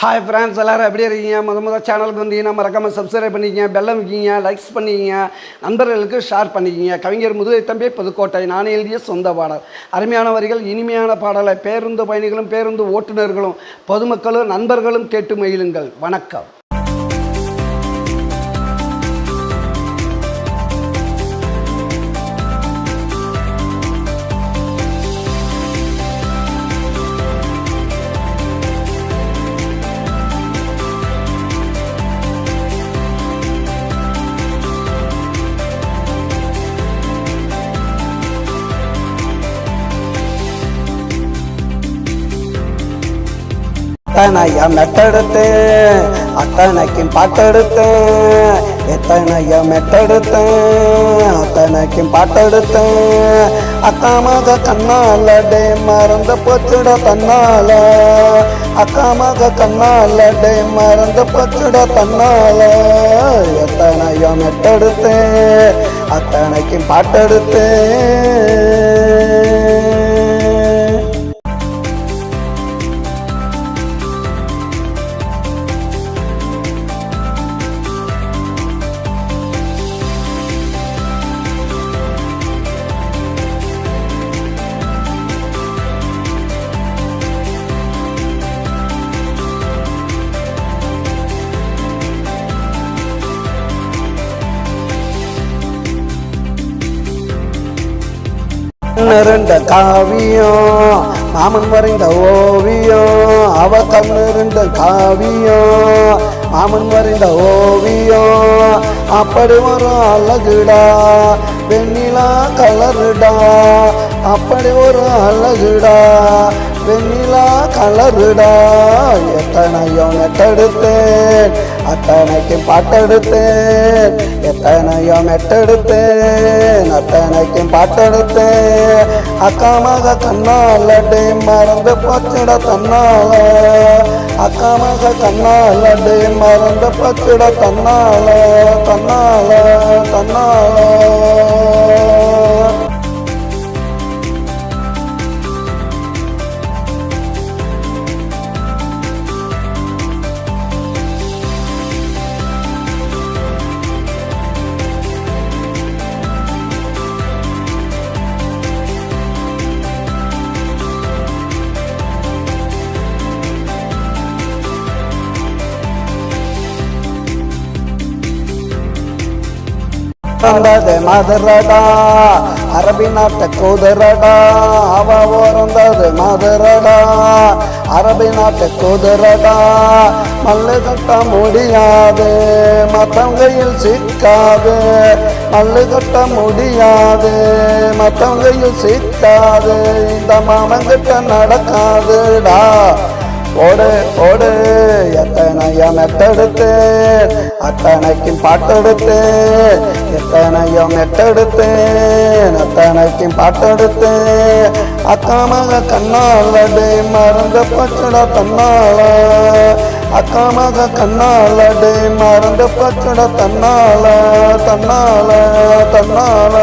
Hi friends, எல்லோரும் எப்படி இருக்கீங்க? முதல் சேனலுக்கு வந்தீங்கன்னா மறக்காமல் சப்ஸ்கிரைப் பண்ணிக்கிங்க, பெல்லம் வைக்கிங்க, லைக்ஸ் பண்ணிக்கிங்க, நண்பர்களுக்கு ஷேர் பண்ணிக்கிங்க. கவிஞர் முதுகை தம்பி புதுக்கோட்டை. நான் எழுதிய சொந்த பாடல். அருமையான வரிகள், இனிமையான பாடலை பேருந்து பயணிகளும் பேருந்து ஓட்டுநர்களும் பொதுமக்களும் நண்பர்களும் கேட்டு மகிழுங்கள். வணக்கம். அத்தனையா மெட்டெடுத்தேன், அத்தனைக்கும் பாட்டெடுத்தேன், எத்தனையா மெட்டெடுத்தேன், அத்தனைக்கும் பாட்டெடுத்தேன். அக்காமாக கண்ணால டே மறந்த போச்சுட தன்னால, அக்காமாக கண்ணால டே மறந்த போச்சுட தன்னால. எத்தனையா மெட்டெடுத்தேன், அத்தனைக்கும் பாட்டெடுத்தேன். கண்ணிருண்ட காவியம் மாமன் வரைந்த ஓவியம், அவ கண்ணிருண்ட காவியம் மாமன் வரைந்த ஓவியம். அப்படி ஒரு அழகுடா வெண்ணிலா கலருடா, அப்படி ஒரு அழகுடா வெண்ணிலா கலருடா. எத்தனையோ மெட்டெடுத்தேன், அத்தனைக்கும் பாட்டெடுத்தேன், எத்தனையோ மெட்டெடுத்தேன், அத்தனைக்கும் பாட்டெடுத்தேன். அக்காமாக கண்ணால டே மறந்து போச்சுட தன்னால, அக்காமாக கண்ணால டே மறந்து போச்சுட தன்னால, தன்னால தன்னால. பிறந்தது மதுரடா அரபி நாட்டு குதிரடா, அவ பிறந்தது மதுரடா அரபி நாட்டு குதிரடா. மல்லு கட்ட முடியாது மத்தவங்கையில் சிக்காது, மல்லு கட்ட முடியாது மத்தவங்கையில் சிக்காது. இந்த மாமங்கிட்ட நடக்காதுடா, ஓடு ஓடு. எத்தனையோ மெட்டெடுத்தேன், அத்தனைக்கும் பாட்டெடுத்தேன், எத்தனையோ மெட்டெடுத்தேன், அத்தனைக்கும் பாட்டெடுத்தேன். அக்காமாக கண்ணால டே மறந்த பச்சுட தன்னால, அக்காமாக கண்ணால டே மறந்த பச்சுட தன்னால, தன்னால தன்னால.